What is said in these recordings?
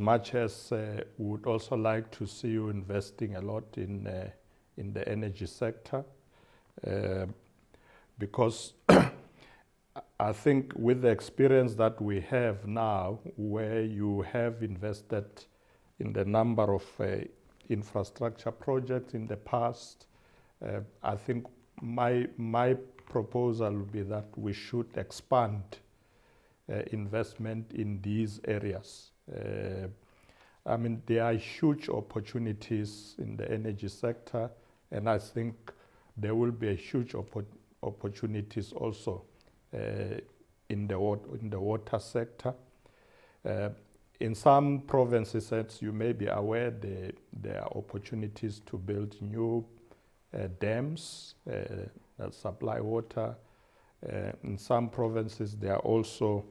much as we would also like to see you investing a lot in the energy sector, because I think with the experience that we have now, where you have invested in the number of infrastructure projects in the past, I think my proposal would be that we should expand investment in these areas. I mean, there are huge opportunities in the energy sector, and I think there will be a huge opportunities also in the water sector. In some provinces, as you may be aware, there are opportunities to build new dams that supply water. In some provinces, they are also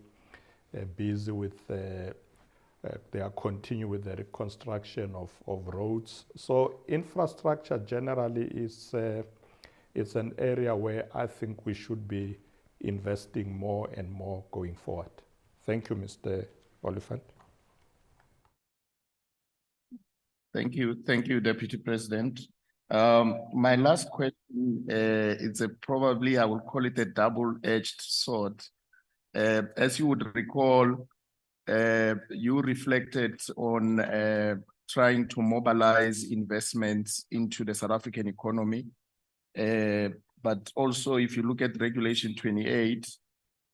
busy with they are continuing with the reconstruction of roads. So infrastructure generally is it's an area where I think we should be investing more and more going forward. Thank you, Mr. Oliphant. Thank you, Deputy President. My last question, it's probably, I will call it a double-edged sword. As you would recall, you reflected on trying to mobilize investments into the South African economy. But also, if you look at Regulation 28,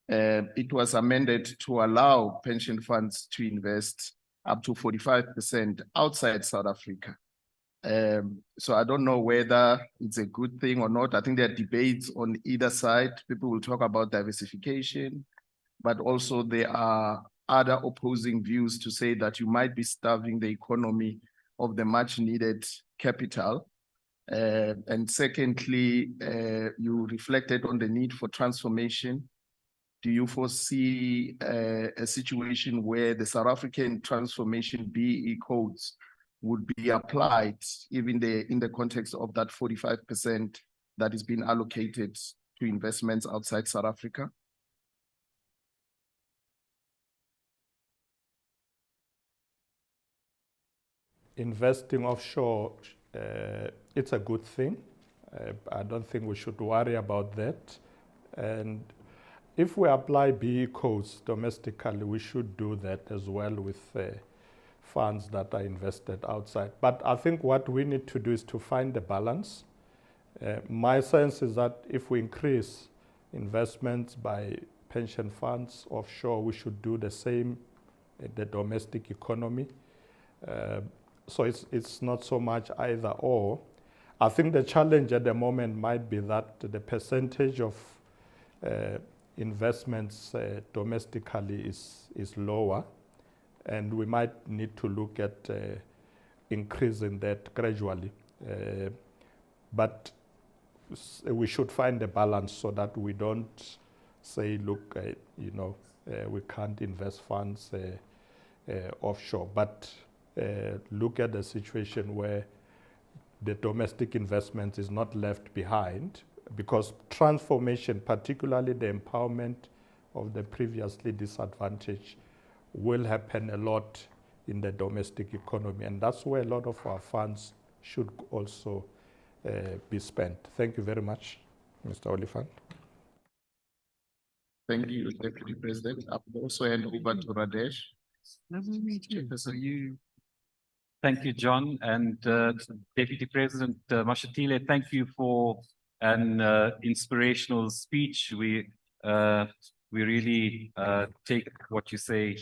it was amended to allow pension funds to invest up to 45% outside South Africa. So I don't know whether it's a good thing or not. I think there are debates on either side. People will talk about diversification, but also there are other opposing views to say that you might be starving the economy of the much needed capital. And secondly, you reflected on the need for transformation. Do you foresee a situation where the South African transformation BE codes would be applied even in the context of that 45% that is being allocated to investments outside South Africa? Investing offshore, it's a good thing. I don't think we should worry about that. And if we apply BE codes domestically, we should do that as well with funds that are invested outside. But I think what we need to do is to find the balance. My sense is that if we increase investments by pension funds offshore, we should do the same in the domestic economy. So it's not so much either or. I think the challenge at the moment might be that the percentage of investments domestically is lower, and we might need to look at increasing that gradually. But we should find a balance so that we don't say, look, we can't invest funds offshore, but look at the situation where the domestic investment is not left behind, because transformation, particularly the empowerment of the previously disadvantaged, will happen a lot in the domestic economy, and that's where a lot of our funds should also be spent. Thank you very much, Mr. Oliphant. Thank you, Deputy President. I will also hand over to Radesh. Thank you, John, and Deputy President Mashatile, thank you for an inspirational speech. We really take what you say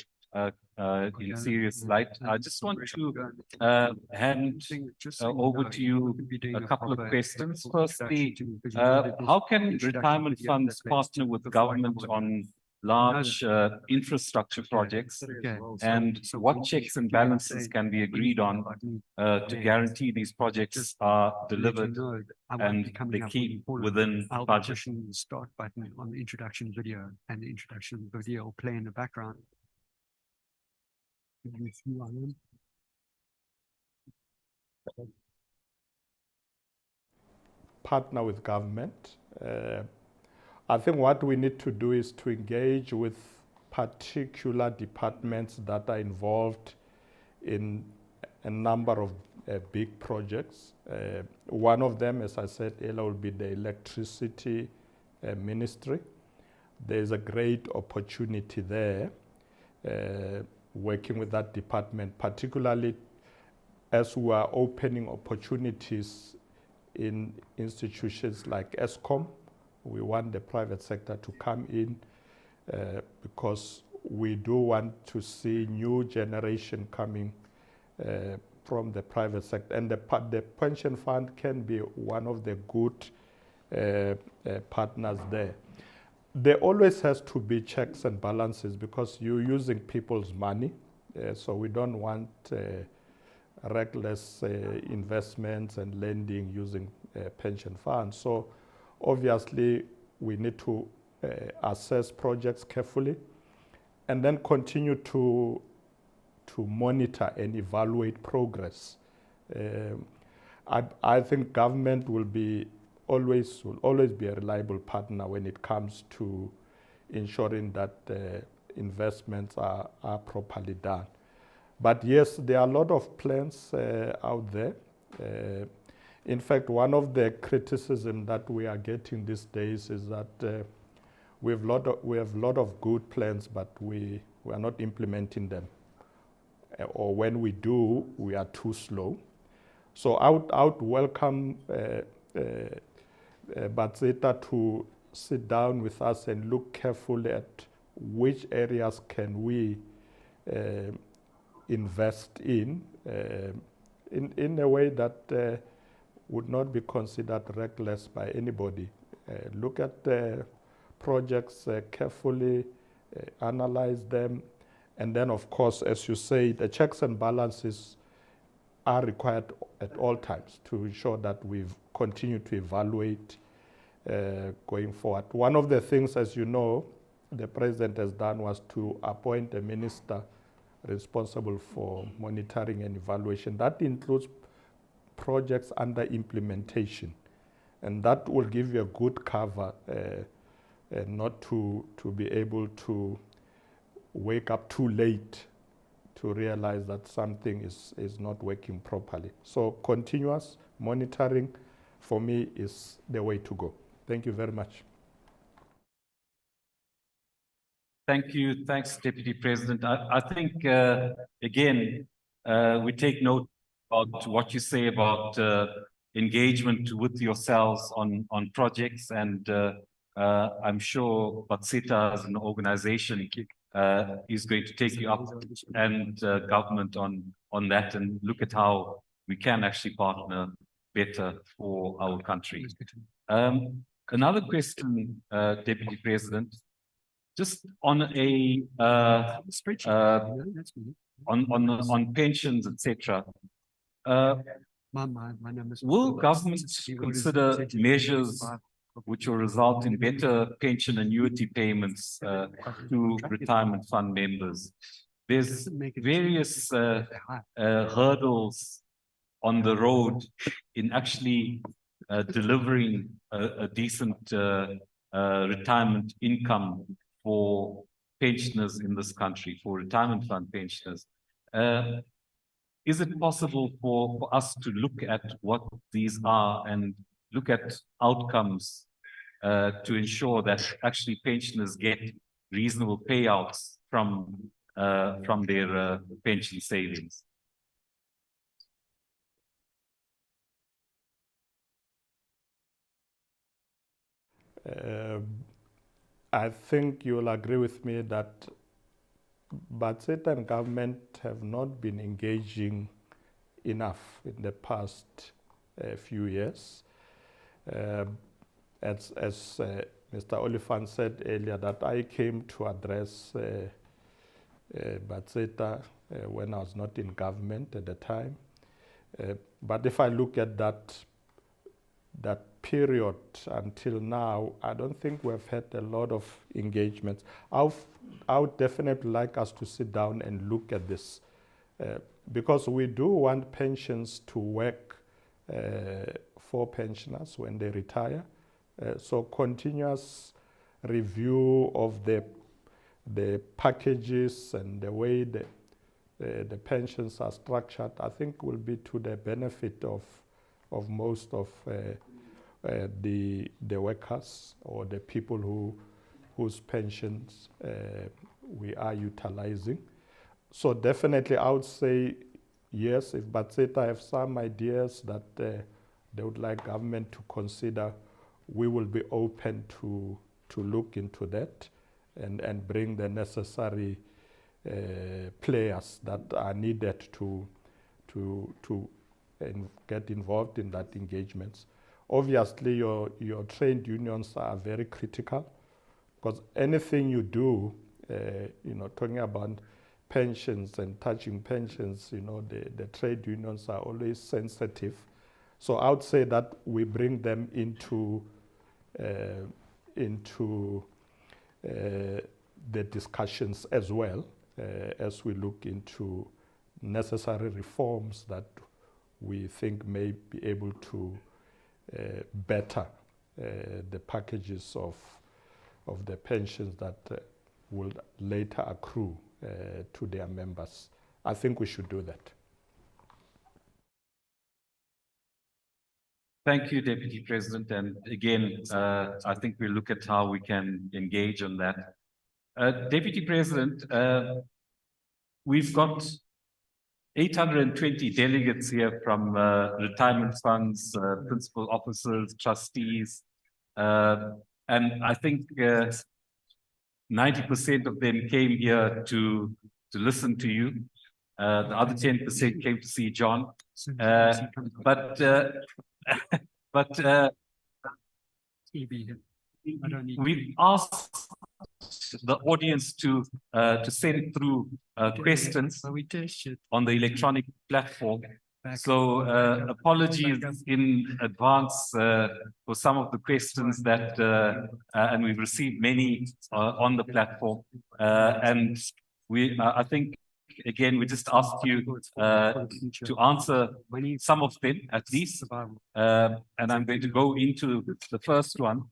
in serious light. I just want to hand over to you a couple of questions. Firstly, how can retirement funds partner with government on large infrastructure projects, and what checks and balances can be agreed on to guarantee these projects are delivered and they keep within budget? Start button on the introduction video, and the introduction video will play in the background. Partner with government. I think what we need to do is to engage with particular departments that are involved in a number of big projects. One of them, as I said earlier, will be the electricity ministry. There's a great opportunity there working with that department, particularly as we are opening opportunities in institutions like ESCOM. We want the private sector to come in because we do want to see new generation coming from the private sector. And the pension fund can be one of the good partners there. There always has to be checks and balances because you're using people's money. So we don't want reckless investments and lending using pension funds. So obviously we need to assess projects carefully and then continue to monitor and evaluate progress. I think government will always be a reliable partner when it comes to ensuring that investments are properly done. But yes, there are a lot of plans out there. In fact, one of the criticism that we are getting these days is that we have a lot of good plans, but we are not implementing them. Or when we do, we are too slow. So I would welcome Batseta to sit down with us and look carefully at which areas can we invest in a way that would not be considered reckless by anybody. Look at the projects carefully, analyze them, and then of course, as you say, the checks and balances are required at all times to ensure that we've continued to evaluate going forward. One of the things, as you know, the president has done was to appoint a minister responsible for monitoring and evaluation. That includes projects under implementation. And that will give you a good cover not to be able to wake up too late to realize that something is not working properly. So continuous monitoring for me is the way to go. Thank you very much. Thank you. Thanks, Deputy President. I think, again, we take note about what you say about engagement with yourselves on projects, and I'm sure Batseta as an organization is going to take you up and government on that and look at how we can actually partner better for our country. Another question, Deputy President, just on a on pensions, etc. Will government consider measures which will result in better pension annuity payments to retirement fund members? There's various hurdles on the road in actually delivering a decent retirement income for pensioners in this country, for retirement fund pensioners. Is it possible for us to look at what these are and look at outcomes to ensure that actually pensioners get reasonable payouts from their pension savings? I think you'll agree with me that Batseta and government have not been engaging enough in the past few years. As Mr. Oliphant said earlier, that I came to address Batseta when I was not in government at the time. But if I look at that period until now, I don't think we've had a lot of engagements. I would definitely like us to sit down and look at this because we do want pensions to work for pensioners when they retire. So continuous review of the packages and the way the pensions are structured, I think will be to the benefit of most of the workers or the people whose pensions we are utilizing. So definitely I would say yes, if Batseta have some ideas that they would like government to consider, we will be open to look into that and bring the necessary players that are needed to get involved in that engagements. Obviously, your trade unions are very critical, because anything you do, talking about pensions and touching pensions, the trade unions are always sensitive. So I would say that we bring them into the discussions as well, as we look into necessary reforms that we think may be able to better the packages of the pensions that will later accrue to their members. I think we should do that. Thank you, Deputy President. And again, I think we'll look at how we can engage on that. Deputy President, we've got 820 delegates here from retirement funds, principal officers, trustees, and I think 90% of them came here to listen to you. The other 10% came to see John. We've asked the audience to send through questions on the electronic platform. So apologies in advance for some of the questions that, and we've received many on the platform. And I think, again, we just asked you to answer some of them at least. And I'm going to go into the first one.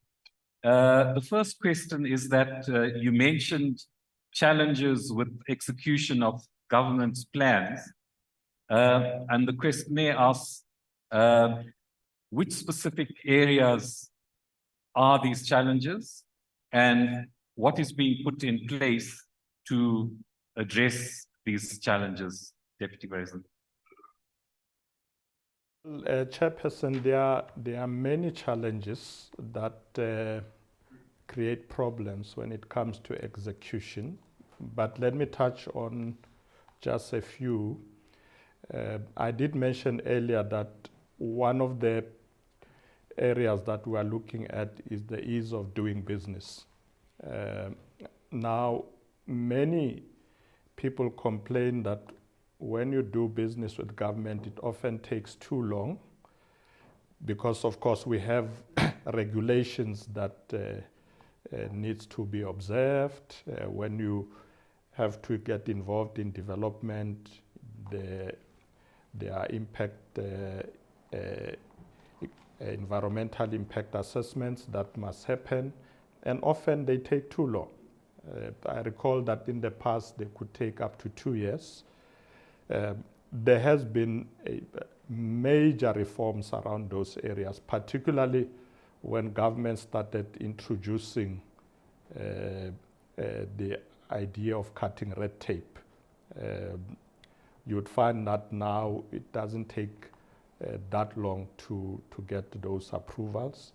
The first question is that you mentioned challenges with execution of government's plans. And the questionnaire asks, which specific areas are these challenges and what is being put in place to address these challenges, Deputy President? Chairperson, there are many challenges that create problems when it comes to execution, but let me touch on just a few. I did mention earlier that one of the areas that we are looking at is the ease of doing business. Now, many people complain that when you do business with government, it often takes too long because, of course, we have regulations that needs to be observed. When you have to get involved in development, there are environmental impact assessments that must happen, and often they take too long. I recall that in the past they could take up to 2 years. There has been major reforms around those areas, particularly when government started introducing the idea of cutting red tape. You would find that now it doesn't take that long to get those approvals.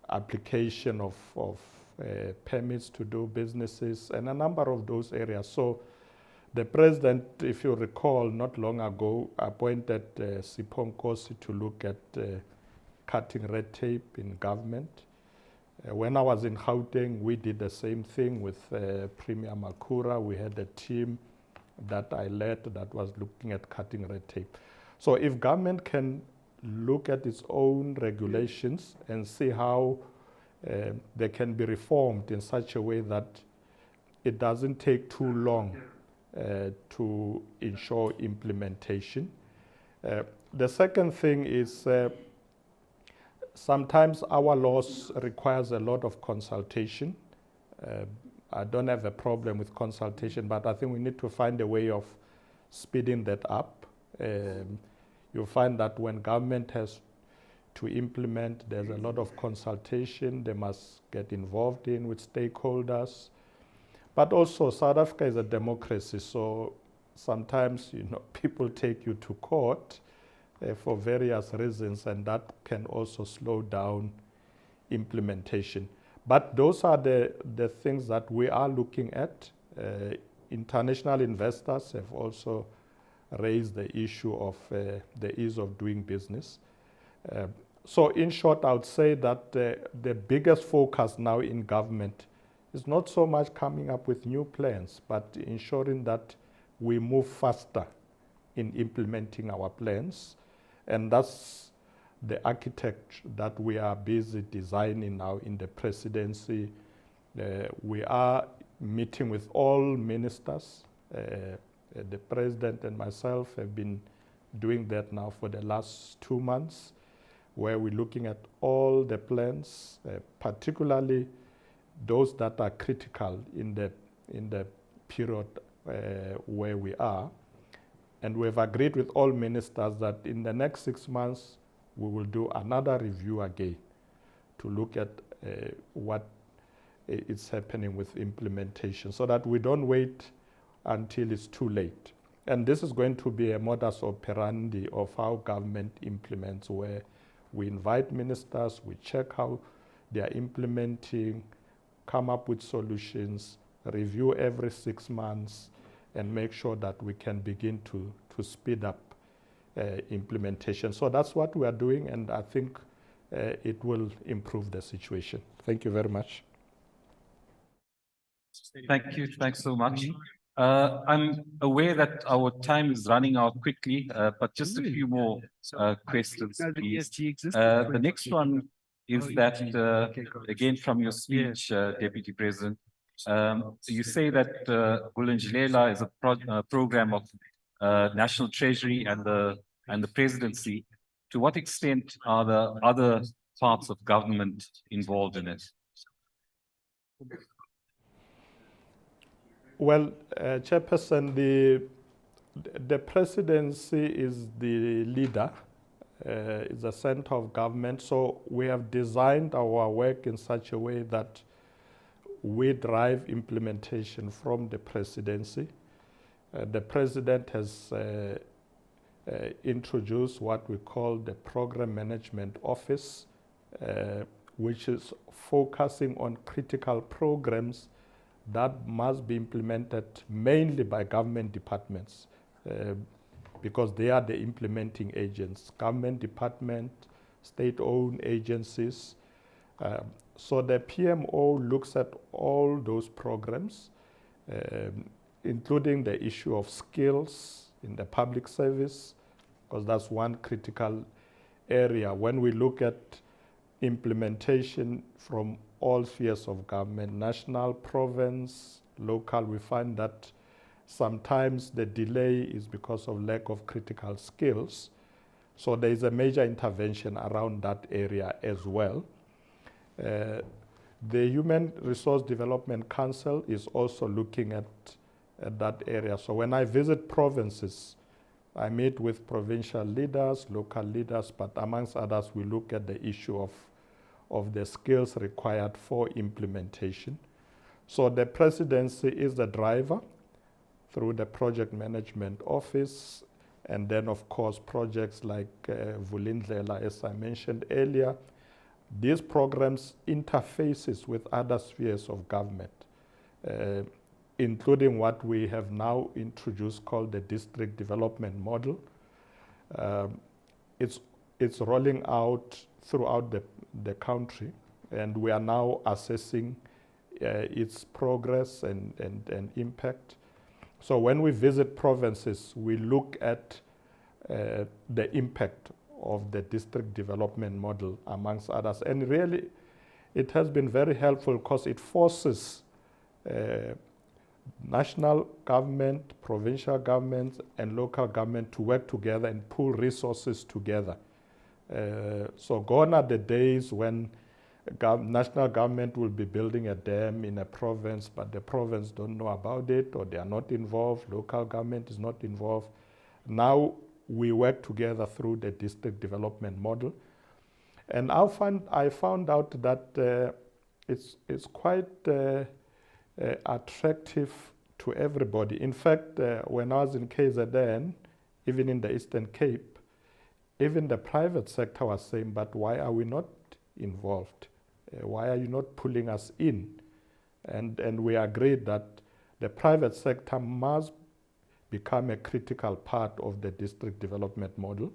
Application of permits to do businesses and a number of those areas. So the president, if you recall, not long ago appointed Sipho Nkosi to look at cutting red tape in government. When I was in Gauteng, we did the same thing with Premier Makura. We had a team that I led that was looking at cutting red tape. So if government can look at its own regulations and see how they can be reformed in such a way that it doesn't take too long to ensure implementation. The second thing is sometimes our laws requires a lot of consultation. I don't have a problem with consultation, but I think we need to find a way of speeding that up. You'll find that when government has to implement, there's a lot of consultation they must get involved in with stakeholders. But also South Africa is a democracy, so sometimes people take you to court for various reasons, and that can also slow down implementation. But those are the things that we are looking at. International investors have also raised the issue of the ease of doing business. So in short, I would say that the biggest focus now in government is not so much coming up with new plans, but ensuring that we move faster in implementing our plans. And that's the architecture that we are busy designing now in the presidency. We are meeting with all ministers. The president and myself have been doing that now for the last 2 months, where we're looking at all the plans, particularly those that are critical in the period where we are. And we've agreed with all ministers that in the next 6 months, we will do another review again to look at what is happening with implementation, so that we don't wait until it's too late. And this is going to be a modus operandi of how government implements, where we invite ministers, we check how they are implementing, come up with solutions, review every 6 months, and make sure that we can begin to speed up implementation. So that's what we are doing, and I think it will improve the situation. Thank you very much. Thank you. Thanks so much. I'm aware that our time is running out quickly, but just a few more questions, please. The next one is that, again, from your speech, Deputy President, you say that Doubleedged is a program of National Treasury and the Presidency. To what extent are the other parts of government involved in it? Well, Chairperson, the Presidency is the leader, is the center of government. So we have designed our work in such a way that we drive implementation from the Presidency. The President has introduced what we call the Program Management Office, which is focusing on critical programs that must be implemented mainly by government departments, because they are the implementing agents, government department, state-owned agencies. So the PMO looks at all those programs, including the issue of skills in the public service, because that's one critical area. When we look at implementation from all spheres of government, national, province, local, we find that sometimes the delay is because of lack of critical skills. So there is a major intervention around that area as well. The Human Resource Development Council is also looking at that area. So when I visit provinces, I meet with provincial leaders, local leaders, but amongst others, we look at the issue of the skills required for implementation. So the Presidency is the driver through the Project Management Office, and then of course projects like Doubleedged, as I mentioned earlier. These programs interfaces with other spheres of government, including what we have now introduced called the District Development Model. It's rolling out throughout the country, and we are now assessing its progress and impact. So when we visit provinces, we look at the impact of the district development model, amongst others. And really, it has been very helpful because it forces national government, provincial governments, and local government to work together and pool resources together. So gone are the days when national government will be building a dam in a province, but the province don't know about it, or they are not involved, local government is not involved. Now we work together through the district development model. And I found out that it's quite attractive to everybody. In fact, when I was in KZN, even in the Eastern Cape, even the private sector was saying, but why are we not involved? Why are you not pulling us in? And we agreed that the private sector must become a critical part of the district development model.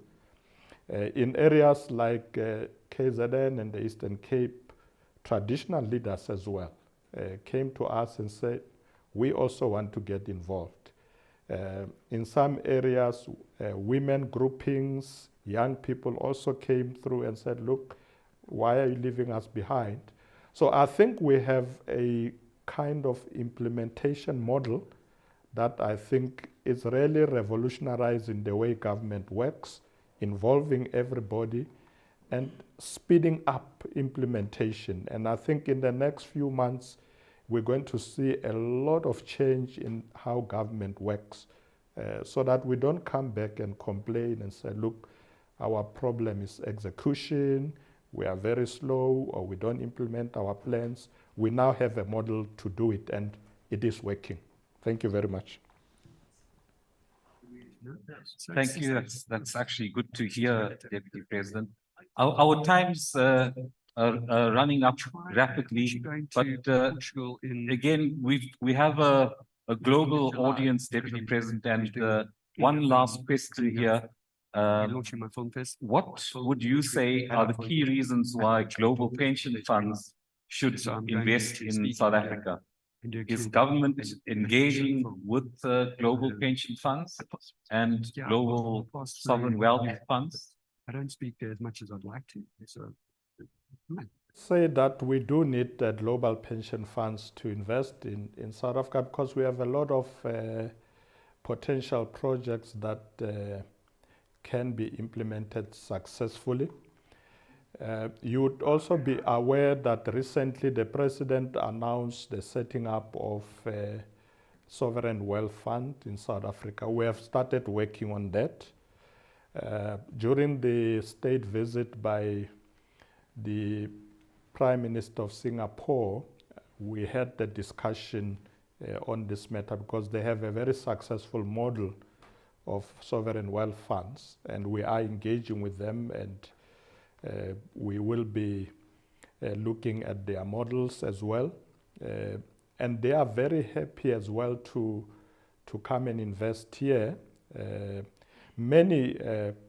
In areas like KZN and the Eastern Cape, traditional leaders as well came to us and said, we also want to get involved. In some areas, women groupings, young people also came through and said, look, why are you leaving us behind? So I think we have a kind of implementation model that I think is really revolutionizing the way government works, involving everybody and speeding up implementation. And I think in the next few months, we're going to see a lot of change in how government works, so that we don't come back and complain and say, look, our problem is execution, we are very slow, or we don't implement our plans. We now have a model to do it, and it is working. Thank you very much. Thank you. That's actually good to hear, Deputy President. Our times are running up rapidly, but again, we have a global audience, Deputy President, and one last question here. What would you say are the key reasons why global pension funds should invest in South Africa? Is government engaging with global pension funds and global sovereign wealth funds? I don't speak there as much as I'd like to. So, say that we do need global pension funds to invest in South Africa, because we have a lot of potential projects that can be implemented successfully. You would also be aware that recently the President announced the setting up of a sovereign wealth fund in South Africa. We have started working on that. During the state visit by the Prime Minister of Singapore, we had the discussion on this matter, because they have a very successful model of sovereign wealth funds, and we are engaging with them, and we will be looking at their models as well. And they are very happy as well to come and invest here. Many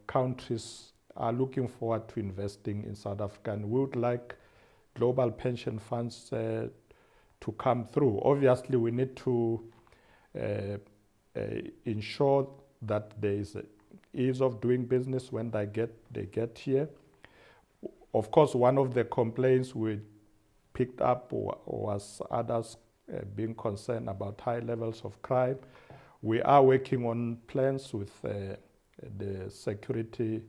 countries are looking forward to investing in South Africa, and we would like global pension funds to come through. Obviously, we need to ensure that there is ease of doing business when they get here. Of course, one of the complaints we picked up was others being concerned about high levels of crime. We are working on plans with the security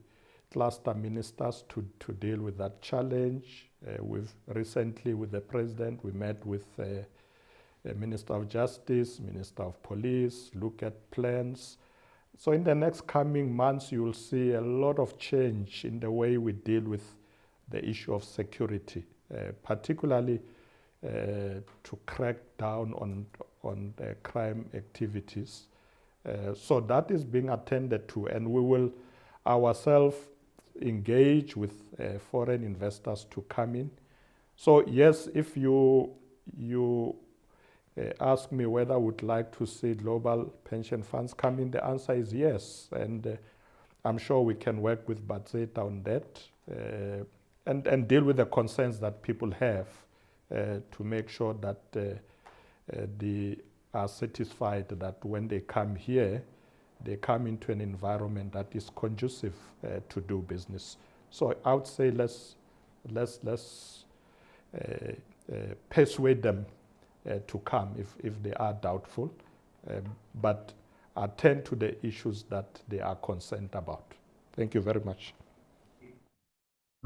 cluster ministers to deal with that challenge. We've recently, with the President, we met with Minister of Justice, Minister of Police, look at plans. So in the next coming months, you will see a lot of change in the way we deal with the issue of security, particularly to crack down on crime activities. So that is being attended to, and we will ourselves engage with foreign investors to come in. So yes, if you ask me whether I would like to see global pension funds come in, the answer is yes. And I'm sure we can work with Batseta on that and deal with the concerns that people have to make sure that they are satisfied that when they come here, they come into an environment that is conducive to do business. So I would say let's persuade them to come if they are doubtful, but attend to the issues that they are concerned about. Thank you very much.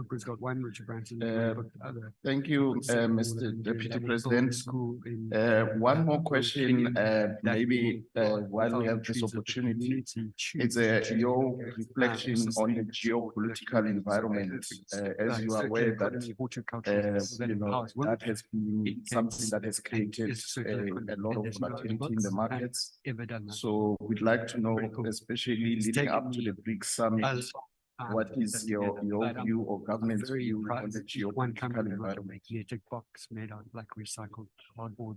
Brooke's got one, Richard Branson. Other. Thank you, Mr. Deputy President. One more question, maybe while we have this opportunity, it's your reflection on the geopolitical environment. As you are aware that, that has been something that has created a lot of volatility in the markets. So we'd like to know, especially leading up to the BRICS summit, what is your view or government's view on the geopolitical environment? Box made out like recycled cardboard.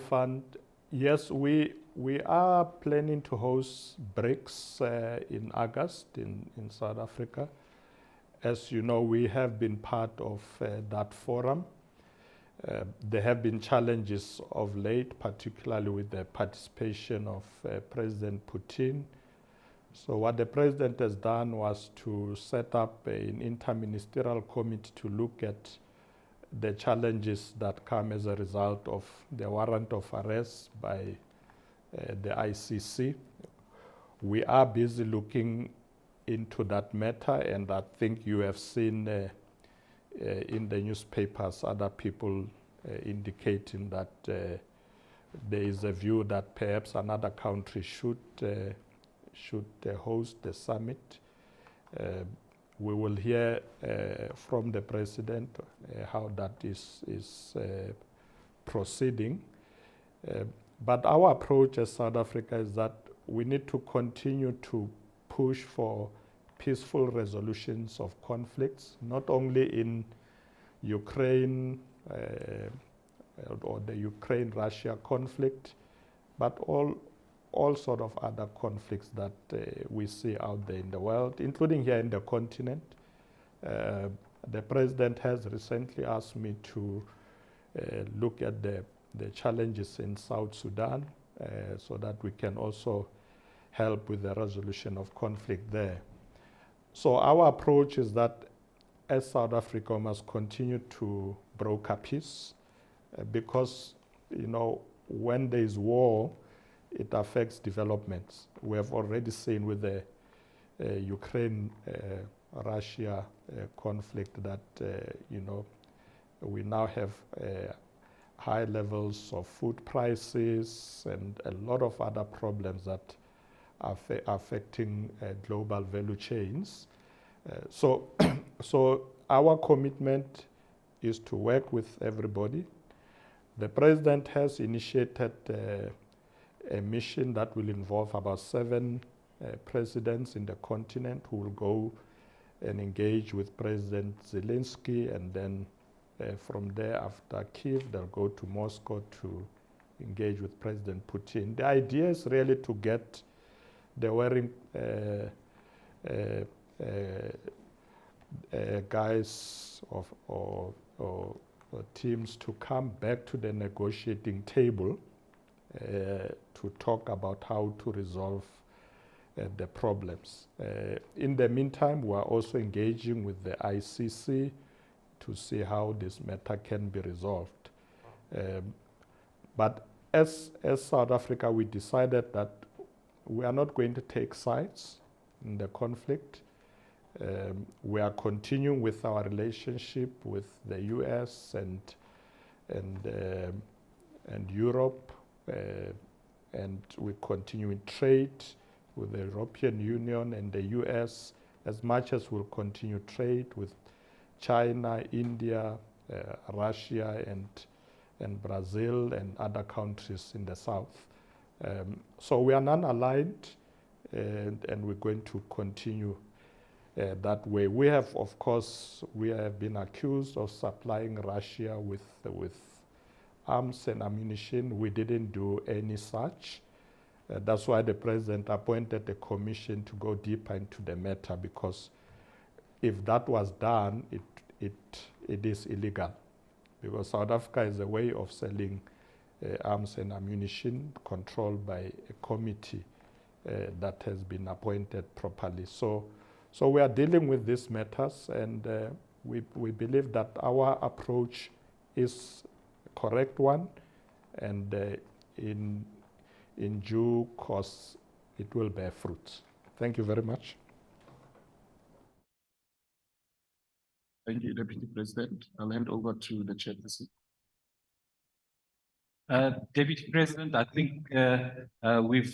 Fund, yes, we are planning to host BRICS in August in South Africa. As you know, we have been part of that forum. There have been challenges of late, particularly with the participation of President Putin. So what the president has done was to set up an interministerial committee to look at the challenges that come as a result of the warrant of arrest by the ICC. We are busy looking into that matter, and I think you have seen in the newspapers other people indicating that there is a view that perhaps another country should host the summit. We will hear from the president how that is proceeding. But our approach as South Africa is that we need to continue to push for peaceful resolutions of conflicts, not only in Ukraine or the Ukraine-Russia conflict, but all sort of other conflicts that we see out there in the world, including here in the continent. The president has recently asked me to look at the challenges in South Sudan so that we can also help with the resolution of conflict there. So our approach is that as South Africa we must continue to broker peace because, you know, when there is war, it affects developments. We have already seen with the Ukraine-Russia conflict that, you know, we now have high levels of food prices and a lot of other problems that are affecting global value chains. So our commitment is to work with everybody. The president has initiated a mission that will involve about 7 presidents in the continent who will go and engage with President Zelensky, and then from there, after Kyiv, they'll go to Moscow to engage with President Putin. The idea is really to get the warring guys or teams to come back to the negotiating table to talk about how to resolve the problems. In the meantime, we are also engaging with the ICC to see how this matter can be resolved. But as South Africa, we decided that we are not going to take sides in the conflict. We are continuing with our relationship with the US and Europe, and we continue in trade with the European Union and the US as much as we'll continue trade with China, India, Russia, and Brazil and other countries in the south. So we are non-aligned, and we're going to continue that way. We have, of course, we have been accused of supplying Russia with arms and ammunition. We didn't do any such. That's why the president appointed a commission to go deeper into the matter, because if that was done, it is illegal, because South Africa is a way of selling arms and ammunition controlled by a committee that has been appointed properly. So we are dealing with these matters, and we believe that our approach is a correct one, and in due course it will bear fruit. Thank you very much. Thank you, Deputy President. I'll hand over to the chairperson. Deputy President, I think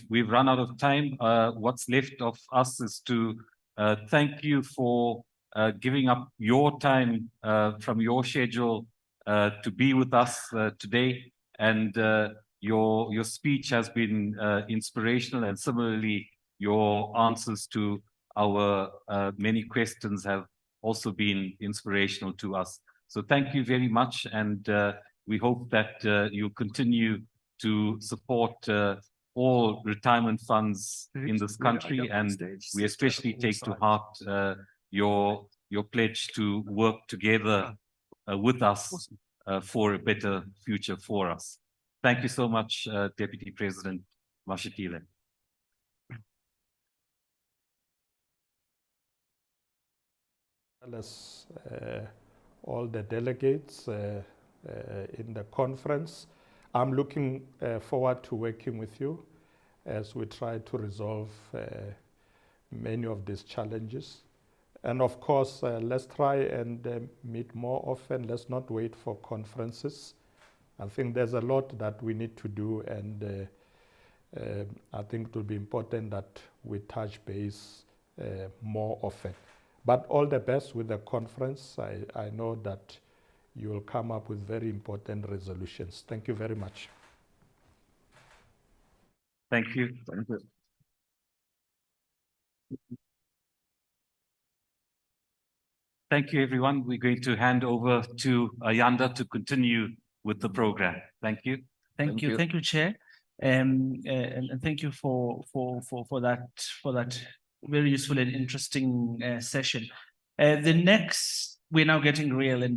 we've run out of time. What's left of us is to thank you for giving up your time from your schedule to be with us today. And your speech has been inspirational, and similarly, your answers to our many questions have also been inspirational to us. So thank you very much, and we hope that you continue to support all retirement funds in this country, and we especially take to heart your pledge to work together with us for a better future for us. Thank you so much, Deputy President Mashatile. As all the delegates in the conference, I'm looking forward to working with you as we try to resolve many of these challenges. And of course, let's try and meet more often. Let's not wait for conferences. I think there's a lot that we need to do, and I think it will be important that we touch base more often. But all the best with the conference. I know that you will come up with very important resolutions. Thank you very much. Thank you. Thank you. Thank you, everyone. We're going to hand over to Ayanda to continue with the program. Thank you. Thank you, Chair, and thank you for that very useful and interesting session. We're now getting real and